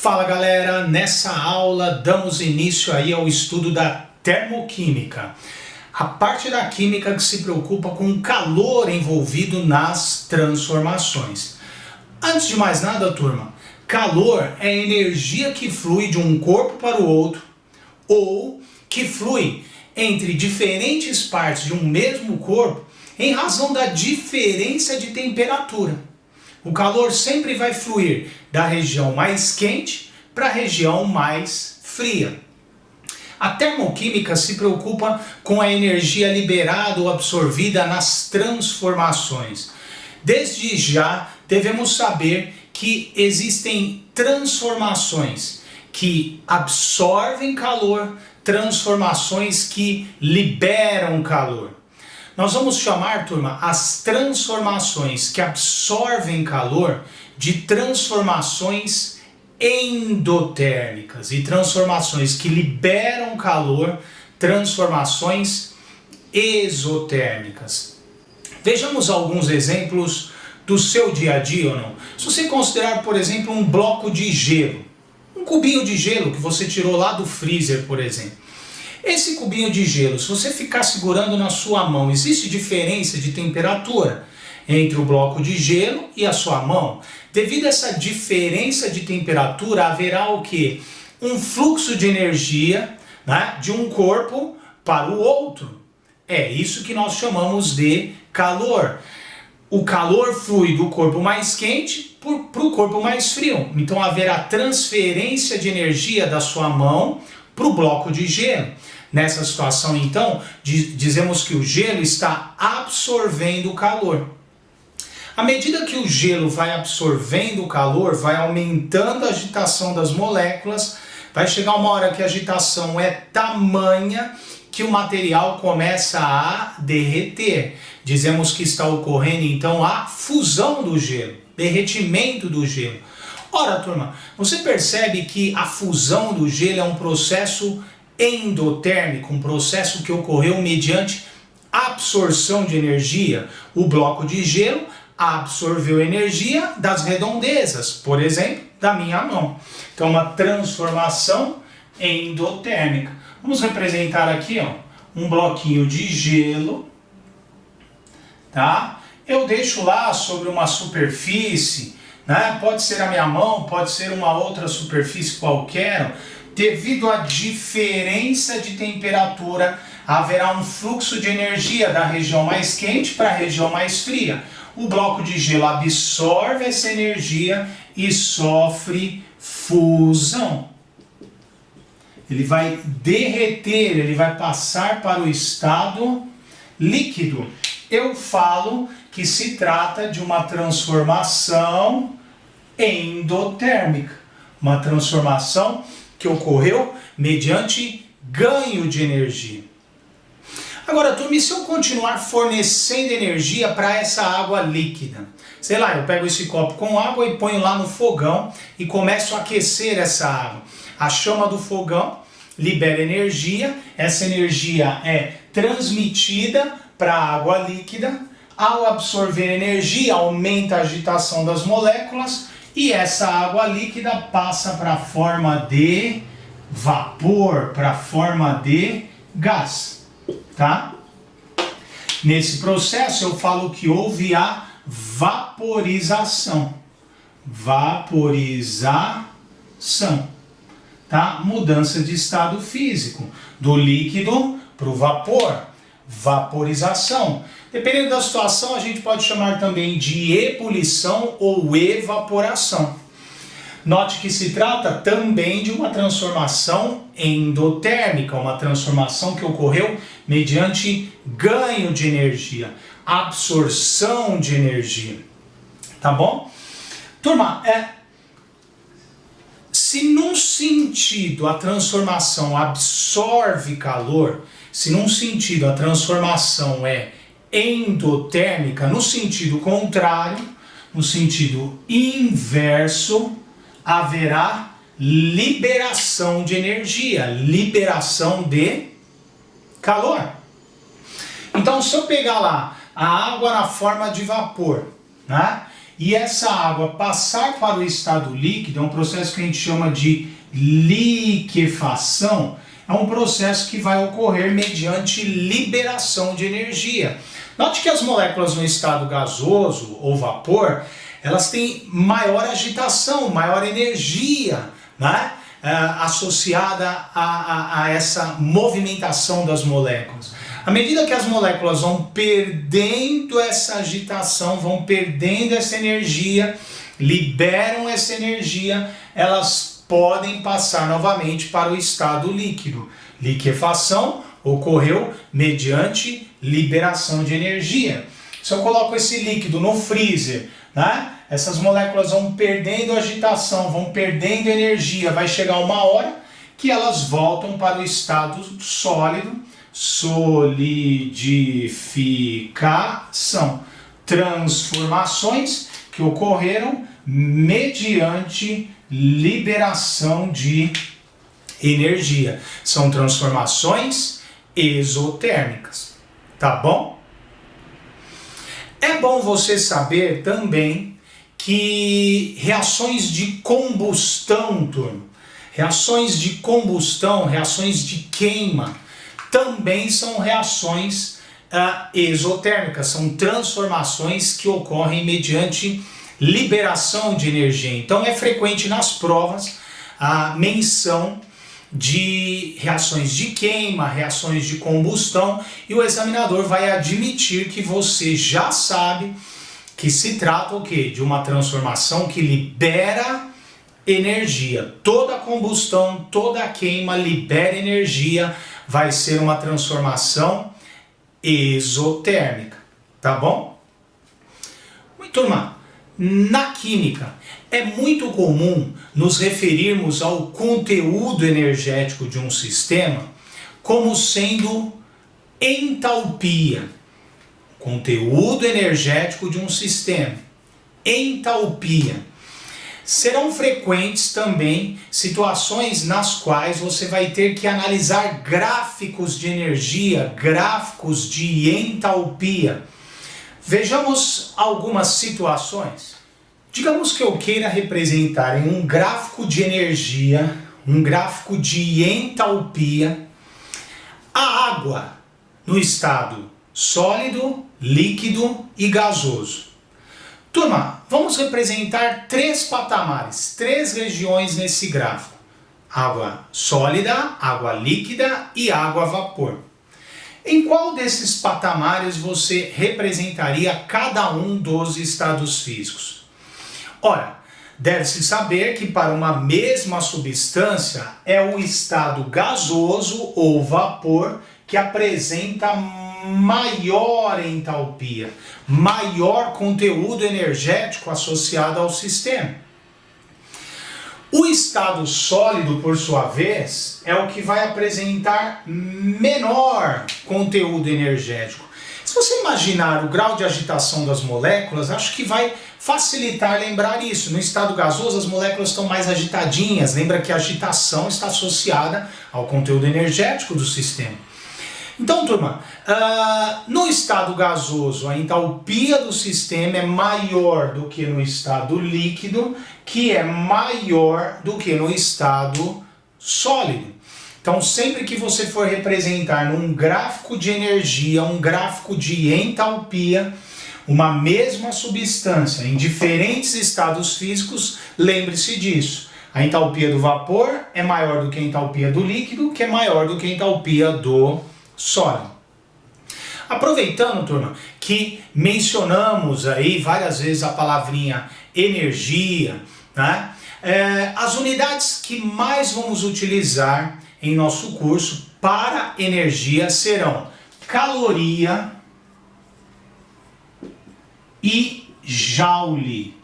Fala galera, nessa aula damos início aí ao estudo da termoquímica, a parte da química que se preocupa com o calor envolvido nas transformações. Antes de mais nada, turma, calor é a energia que flui de um corpo para o outro ou que flui entre diferentes partes de um mesmo corpo em razão da diferença de temperatura. O calor sempre vai fluir da região mais quente para a região mais fria. A termoquímica se preocupa com a energia liberada ou absorvida nas transformações. Desde já, devemos saber que existem transformações que absorvem calor, transformações que liberam calor. Nós vamos chamar, turma, as transformações que absorvem calor de transformações endotérmicas e transformações que liberam calor, transformações exotérmicas. Vejamos alguns exemplos do seu dia a dia ou não. Se você considerar, por exemplo, um bloco de gelo, um cubinho de gelo que você tirou lá do freezer, por exemplo. Esse cubinho de gelo, se você ficar segurando na sua mão, existe diferença de temperatura entre o bloco de gelo e a sua mão? Devido a essa diferença de temperatura, haverá o quê? Um fluxo de energia, né, de um corpo para o outro. É isso que nós chamamos de calor. O calor flui do corpo mais quente para o corpo mais frio. Então haverá transferência de energia da sua mão para o bloco de gelo. Nessa situação, então, dizemos que o gelo está absorvendo o calor. À medida que o gelo vai absorvendo o calor, vai aumentando a agitação das moléculas, vai chegar uma hora que a agitação é tamanha que o material começa a derreter. Dizemos que está ocorrendo, então, a fusão do gelo, derretimento do gelo. Ora, turma, você percebe que a fusão do gelo é um processo endotérmico, um processo que ocorreu mediante absorção de energia. O bloco de gelo absorveu energia das redondezas, por exemplo, da minha mão. Então, uma transformação endotérmica. Vamos representar aqui, ó, um bloquinho de gelo, tá? Eu deixo lá sobre uma superfície, né? Pode ser a minha mão, pode ser uma outra superfície qualquer. Devido à diferença de temperatura, haverá um fluxo de energia da região mais quente para a região mais fria. O bloco de gelo absorve essa energia e sofre fusão. Ele vai derreter, ele vai passar para o estado líquido. Eu falo que se trata de uma transformação endotérmica, uma transformação que ocorreu mediante ganho de energia. Agora, turma, e se eu continuar fornecendo energia para essa água líquida? Sei lá, eu pego esse copo com água e ponho lá no fogão e começo a aquecer essa água. A chama do fogão libera energia, essa energia é transmitida para a água líquida. Ao absorver energia, aumenta a agitação das moléculas e essa água líquida passa para a forma de vapor, para a forma de gás, tá? Nesse processo eu falo que houve a vaporização. Vaporização, tá? Mudança de estado físico, do líquido para o vapor. Vaporização. Dependendo da situação, a gente pode chamar também de ebulição ou evaporação. Note que se trata também de uma transformação endotérmica, uma transformação que ocorreu mediante ganho de energia, absorção de energia. Tá bom? Turma, se num sentido a transformação absorve calor, se num sentido a transformação é endotérmica, no sentido contrário, no sentido inverso, haverá liberação de energia, liberação de calor. Então, se eu pegar lá a água na forma de vapor, né, e essa água passar para o estado líquido, é um processo que a gente chama de liquefação, é um processo que vai ocorrer mediante liberação de energia. Note que as moléculas no estado gasoso ou vapor, elas têm maior agitação, maior energia, né? Associada a essa movimentação das moléculas. À medida que as moléculas vão perdendo essa agitação, vão perdendo essa energia, liberam essa energia, elas podem passar novamente para o estado líquido. Liquefação ocorreu mediante liberação de energia. Se eu coloco esse líquido no freezer, né? Essas moléculas vão perdendo agitação, vão perdendo energia, vai chegar uma hora que elas voltam para o estado sólido, solidificação, transformações que ocorreram mediante liberação de energia. São transformações exotérmicas, tá bom? É bom você saber também que reações de combustão, turma, reações de combustão, reações de queima, também são reações exotérmicas, são transformações que ocorrem mediante liberação de energia. Então é frequente nas provas a menção de reações de queima, reações de combustão, e o examinador vai admitir que você já sabe que se trata o quê? De uma transformação que libera energia. Toda combustão, toda queima libera energia, vai ser uma transformação exotérmica, tá bom? Turma, na química é muito comum nos referirmos ao conteúdo energético de um sistema como sendo entalpia. Conteúdo energético de um sistema, entalpia. Serão frequentes também situações nas quais você vai ter que analisar gráficos de energia, gráficos de entalpia. Vejamos algumas situações. Digamos que eu queira representar em um gráfico de energia, um gráfico de entalpia, a água no estado sólido, líquido e gasoso. Turma, vamos representar três patamares, três regiões nesse gráfico. Água sólida, água líquida e água a vapor. Em qual desses patamares você representaria cada um dos estados físicos? Ora, deve-se saber que para uma mesma substância é o estado gasoso ou vapor que apresenta maior entalpia, maior conteúdo energético associado ao sistema. O estado sólido, por sua vez, é o que vai apresentar menor conteúdo energético. Se você imaginar o grau de agitação das moléculas, acho que vai facilitar lembrar isso. No estado gasoso, as moléculas estão mais agitadinhas. Lembra que a agitação está associada ao conteúdo energético do sistema. Então, turma, no estado gasoso, a entalpia do sistema é maior do que no estado líquido, que é maior do que no estado sólido. Então, sempre que você for representar num gráfico de energia, um gráfico de entalpia, uma mesma substância em diferentes estados físicos, lembre-se disso. A entalpia do vapor é maior do que a entalpia do líquido, que é maior do que a entalpia do sólido. Aproveitando, turma, que mencionamos aí várias vezes a palavrinha energia, né? As unidades que mais vamos utilizar em nosso curso para energia serão caloria e joule.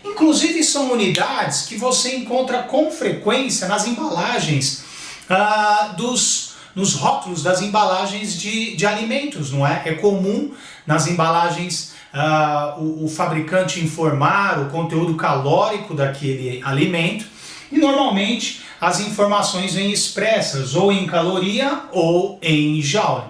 Inclusive são unidades que você encontra com frequência nas embalagens nos rótulos das embalagens de alimentos, não é? É comum nas embalagens o fabricante informar o conteúdo calórico daquele alimento e normalmente as informações vêm expressas ou em caloria ou em joule.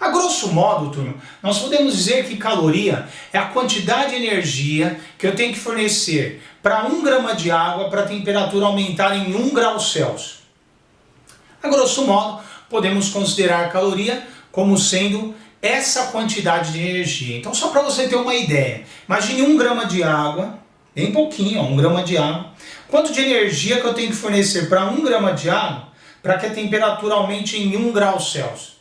A grosso modo, turma, nós podemos dizer que caloria é a quantidade de energia que eu tenho que fornecer para 1 grama de água para a temperatura aumentar em 1 grau Celsius. A grosso modo, podemos considerar a caloria como sendo essa quantidade de energia. Então, só para você ter uma ideia, imagine 1 grama de água, bem pouquinho, 1 grama de água. Quanto de energia que eu tenho que fornecer para 1 grama de água para que a temperatura aumente em 1 grau Celsius?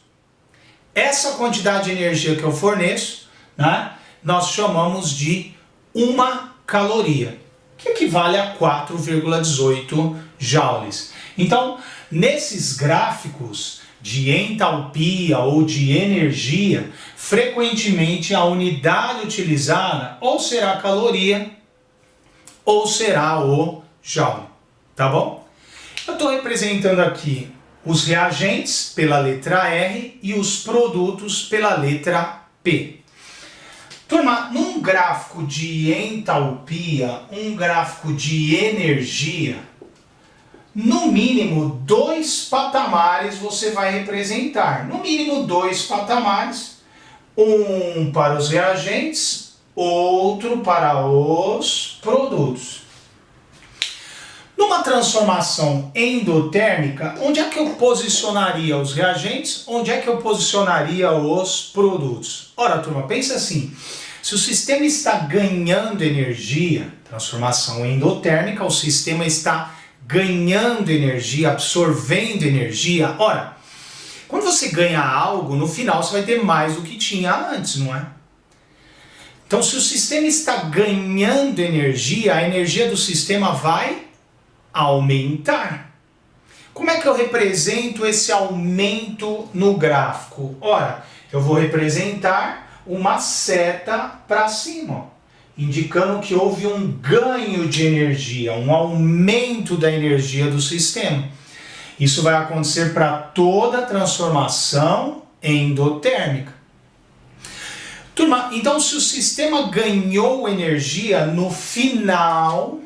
Essa quantidade de energia que eu forneço, né, nós chamamos de uma caloria, que equivale a 4,18 joules. Então, nesses gráficos de entalpia ou de energia, frequentemente a unidade utilizada ou será a caloria ou será o joule, tá bom? Eu estou representando aqui os reagentes pela letra R e os produtos pela letra P. Turma, num gráfico de entalpia, um gráfico de energia, no mínimo 2 patamares você vai representar. No mínimo 2 patamares, um para os reagentes, outro para os produtos. Numa transformação endotérmica, onde é que eu posicionaria os reagentes? Onde é que eu posicionaria os produtos? Ora, turma, pensa assim, se o sistema está ganhando energia, transformação endotérmica, o sistema está ganhando energia, absorvendo energia. Ora, quando você ganha algo, no final você vai ter mais do que tinha antes, não é? Então, se o sistema está ganhando energia, a energia do sistema vai aumentar. Como é que eu represento esse aumento no gráfico? Ora, eu vou representar uma seta para cima, indicando que houve um ganho de energia, um aumento da energia do sistema. Isso vai acontecer para toda transformação endotérmica. Turma, então se o sistema ganhou energia no final,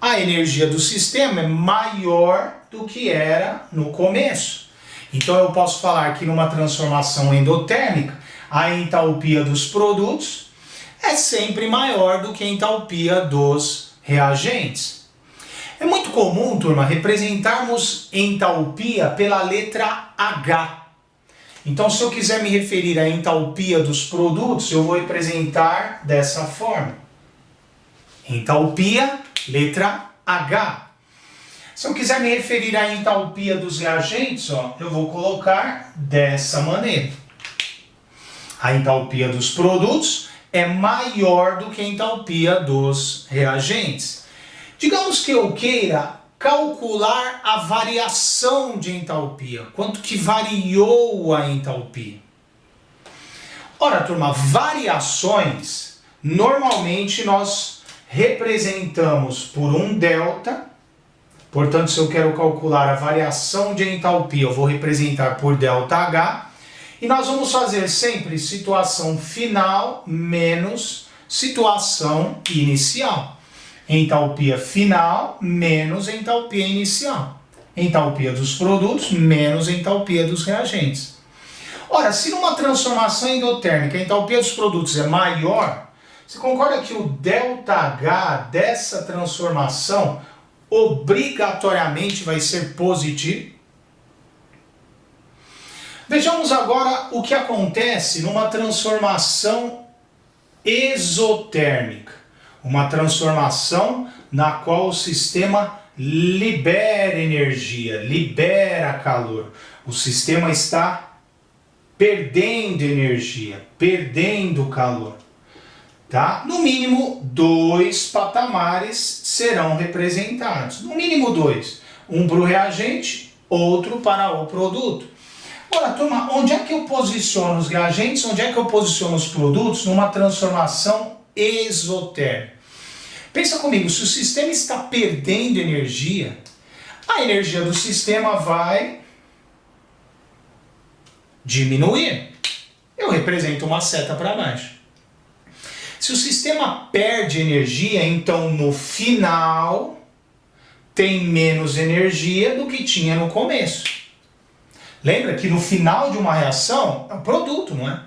a energia do sistema é maior do que era no começo. Então eu posso falar que numa transformação endotérmica, a entalpia dos produtos é sempre maior do que a entalpia dos reagentes. É muito comum, turma, representarmos entalpia pela letra H. Então, se eu quiser me referir à entalpia dos produtos, eu vou representar dessa forma. Entalpia, letra H. Se eu quiser me referir à entalpia dos reagentes, eu vou colocar dessa maneira. A entalpia dos produtos é maior do que a entalpia dos reagentes. Digamos que eu queira calcular a variação de entalpia, quanto que variou a entalpia. Ora, turma, variações, normalmente nós representamos por um delta, portanto, se eu quero calcular a variação de entalpia, eu vou representar por delta H, e nós vamos fazer sempre situação final menos situação inicial. Entalpia final menos entalpia inicial. Entalpia dos produtos menos entalpia dos reagentes. Ora, se numa transformação endotérmica a entalpia dos produtos é maior, você concorda que o ΔH dessa transformação obrigatoriamente vai ser positivo? Vejamos agora o que acontece numa transformação exotérmica. Uma transformação na qual o sistema libera energia, libera calor. O sistema está perdendo energia, perdendo calor. Tá? No mínimo 2 patamares serão representados. No mínimo 2. Um para o reagente, outro para o produto. Ora, turma, onde é que eu posiciono os reagentes, onde é que eu posiciono os produtos numa transformação exotérmica? Pensa comigo, se o sistema está perdendo energia, a energia do sistema vai diminuir. Eu represento uma seta para baixo. Se o sistema perde energia, então no final tem menos energia do que tinha no começo. Lembra que no final de uma reação é o produto, não é?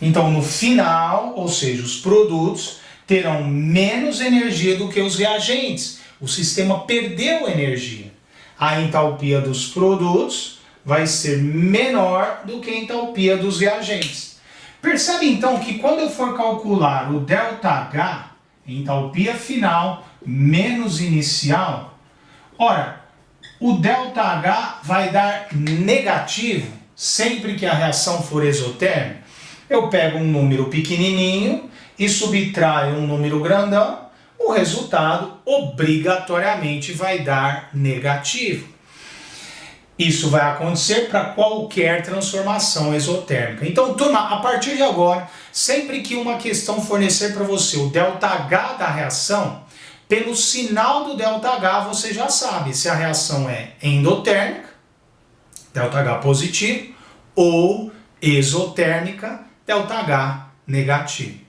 Então no final, ou seja, os produtos terão menos energia do que os reagentes. O sistema perdeu energia. A entalpia dos produtos vai ser menor do que a entalpia dos reagentes. Percebe então que quando eu for calcular o ΔH, entalpia final menos inicial, ora, o ΔH vai dar negativo sempre que a reação for exotérmica. Eu pego um número pequenininho e subtraio um número grandão, o resultado obrigatoriamente vai dar negativo. Isso vai acontecer para qualquer transformação exotérmica. Então, turma, a partir de agora, sempre que uma questão fornecer para você o ΔH da reação, pelo sinal do ΔH você já sabe se a reação é endotérmica, ΔH positivo, ou exotérmica, ΔH negativo.